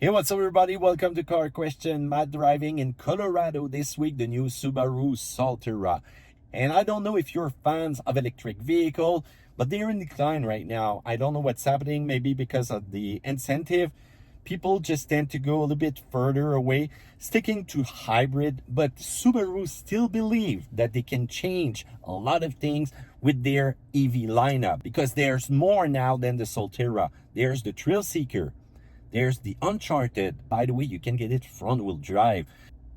Hey, what's up, everybody? Welcome to Car Question. Matt driving in Colorado this week, the new Subaru Solterra. And I don't know if you're fans of electric vehicle, but they're in decline right now. I don't know what's happening, maybe because of the incentive. People just tend to go a little bit further away, sticking to hybrid, but Subaru still believe that they can change a lot of things with their EV lineup because there's more now than the Solterra. There's the Trailseeker. There's the Uncharted. By the way, you can get it front-wheel drive.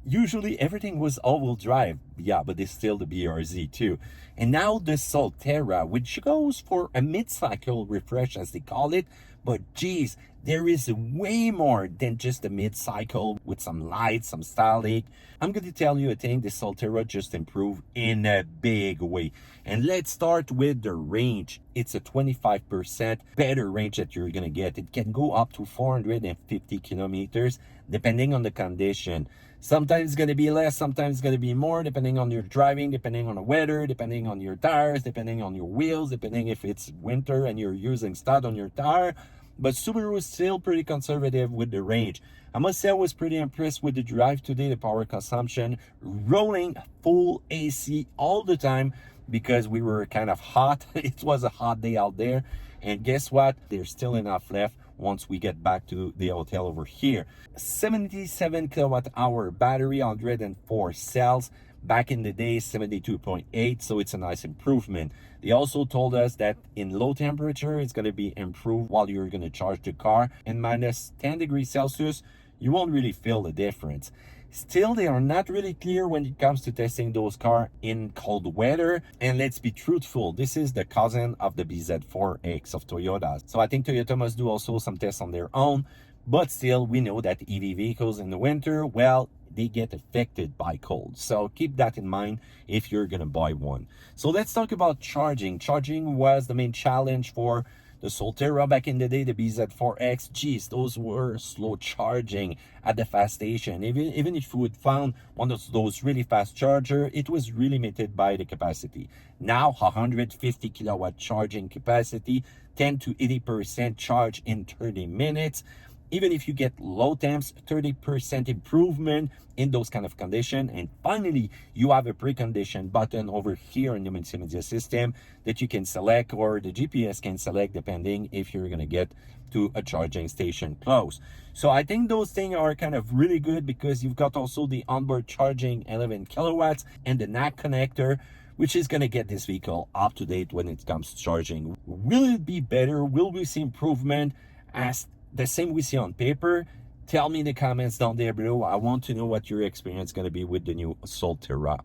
Usually everything was all-wheel drive. Yeah, but there's still the BRZ too. And now the Solterra, which goes for a mid-cycle refresh, as they call it. But geez, there is way more than just a mid-cycle with some lights, some styling. I'm going to tell you a thing, the Solterra just improved in a big way. And let's start with the range. It's a 25% better range that you're going to get. It can go up to 450 kilometers, depending on the condition. Sometimes it's going to be less, sometimes it's going to be more, depending on your driving, depending on the weather, depending on your tires, depending on your wheels, depending if it's winter and you're using stud on your tire. But Subaru is still pretty conservative with the range. I must say I was pretty impressed with the drive today, the power consumption, rolling full AC all the time because we were kind of hot. It was a hot day out there. And guess what? There's still enough left once we get back to the hotel over here. 77 kilowatt hour battery, 104 cells. Back in the day, 72.8, so it's a nice improvement. They also told us that in low temperature, it's going to be improved while you're going to charge the car. And minus 10 degrees Celsius, you won't really feel the difference. Still, they are not really clear when it comes to testing those cars in cold weather. And let's be truthful, this is the cousin of the BZ4X of Toyota. So I think Toyota must do also some tests on their own. But still, we know that EV vehicles in the winter, well, they get affected by cold. So keep that in mind if you're going to buy one. So let's talk about charging. Charging was the main challenge for the Solterra back in the day, the BZ4X. Geez, those were slow charging at the fast station. Even if you would found one of those really fast charger, it was really limited by the capacity. Now, 150 kilowatt charging capacity, 10 to 80% charge in 30 minutes. Even if you get low temps, 30% improvement in those kind of conditions. And finally, you have a precondition button over here in the multimedia system that you can select, or the GPS can select, depending if you're going to get to a charging station close. So I think those things are kind of really good because you've got also the onboard charging 11 kilowatts and the NAC connector, which is going to get this vehicle up to date when it comes to charging. Will it be better? Will we see improvement as the same we see on paper? Tell me in the comments down there below. I want to know what your experience is going to be with the new Solterra.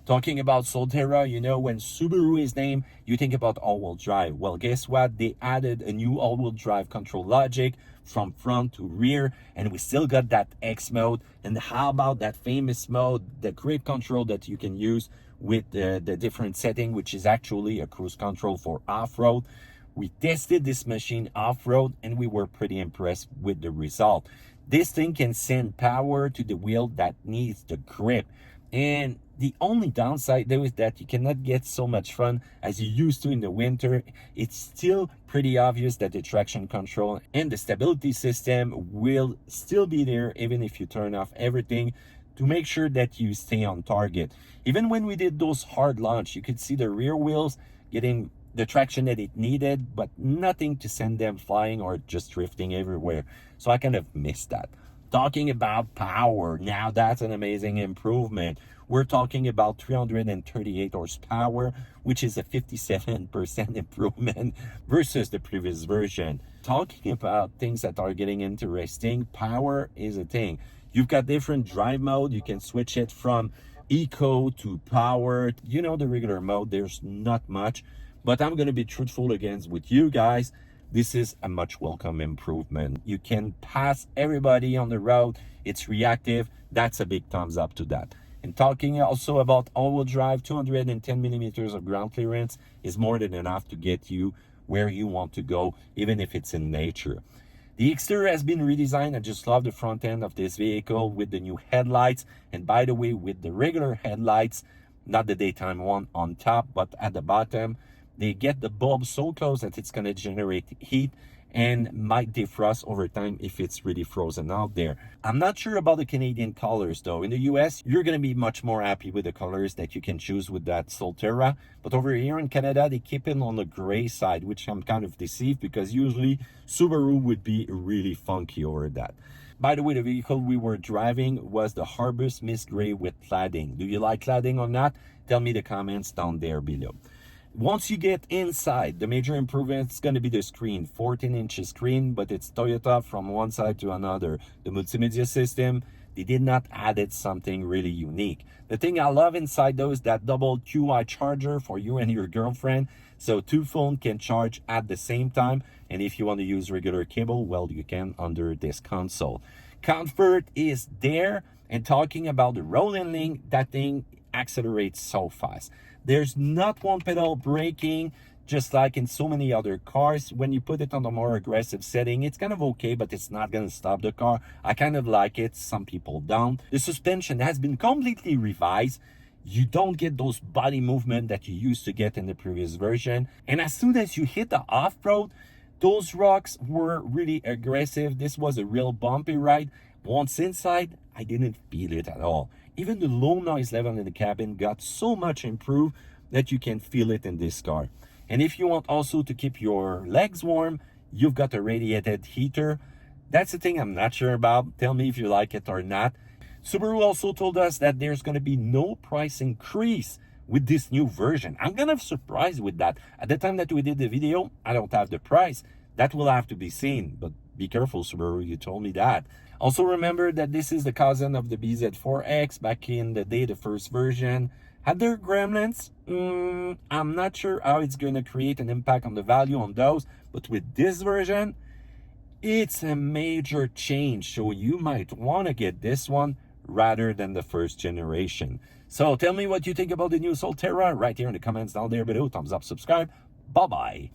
Talking about Solterra, you know, when Subaru is named, you think about all-wheel drive. Well, guess what? They added a new all-wheel drive control logic from front to rear, and we still got that X mode. And how about that famous mode, the grip control that you can use with the different setting, which is actually a cruise control for off-road. We tested this machine off-road and we were pretty impressed with the result. This thing can send power to the wheel that needs the grip. And the only downside though is that you cannot get so much fun as you used to in the winter. It's still pretty obvious that the traction control and the stability system will still be there even if you turn off everything, to make sure that you stay on target. Even when we did those hard launch, you could see the rear wheels getting the traction that it needed, but nothing to send them flying or just drifting everywhere. So I kind of missed that. Talking about power, now that's an amazing improvement. We're talking about 338 horsepower, which is a 57% improvement versus the previous version. Talking about things that are getting interesting, power is a thing. You've got different drive mode. You can switch it from eco to power. You know, the regular mode, there's not much. But I'm going to be truthful again with you guys. This is a much welcome improvement. You can pass everybody on the road. It's reactive. That's a big thumbs up to that. And talking also about all-wheel drive, 210 millimeters of ground clearance is more than enough to get you where you want to go, even if it's in nature. The exterior has been redesigned. I just love the front end of this vehicle with the new headlights. And by the way, with the regular headlights, not the daytime one on top, but at the bottom, they get the bulb so close that it's going to generate heat and might defrost over time if it's really frozen out there. I'm not sure about the Canadian colors though. In the US, you're going to be much more happy with the colors that you can choose with that Solterra. But over here in Canada, they keep it on the gray side, which I'm kind of deceived because usually Subaru would be really funky over that. By the way, the vehicle we were driving was the Harbus Mist Gray with cladding. Do you like cladding or not? Tell me the comments down there below. Once you get inside, the major improvement is going to be the screen, 14-inch screen, but it's Toyota from one side to another. The multimedia system, they did not add something really unique. The thing I love inside though is that double QI charger for you and your girlfriend, so two phones can charge at the same time, and if you want to use regular cable, well, you can under this console. Comfort is there, and talking about the road handling, that thing accelerates so fast. There's not one pedal braking, just like in so many other cars. When you put it on the more aggressive setting, it's kind of okay, but it's not going to stop the car. I kind of like it, some people don't. The suspension has been completely revised. You don't get those body movement that you used to get in the previous version. And as soon as you hit the off-road, those rocks were really aggressive. This was a real bumpy ride. Once inside, I didn't feel it at all. Even the low noise level in the cabin got so much improved that you can feel it in this car. And if you want also to keep your legs warm, you've got a radiated heater. That's the thing I'm not sure about. Tell me if you like it or not. Subaru also told us that there's going to be no price increase with this new version. I'm kind of surprised with that. At the time that we did the video, I don't have the price. That will have to be seen, but be careful, Subaru, you told me that. Also remember that this is the cousin of the BZ4X. Back in the day, the first version had their gremlins. I'm not sure how it's going to create an impact on the value on those, but with this version, it's a major change. So you might want to get this one rather than the first generation. So tell me what you think about the new Solterra right here in the comments down there below. Thumbs up, subscribe. Bye-bye.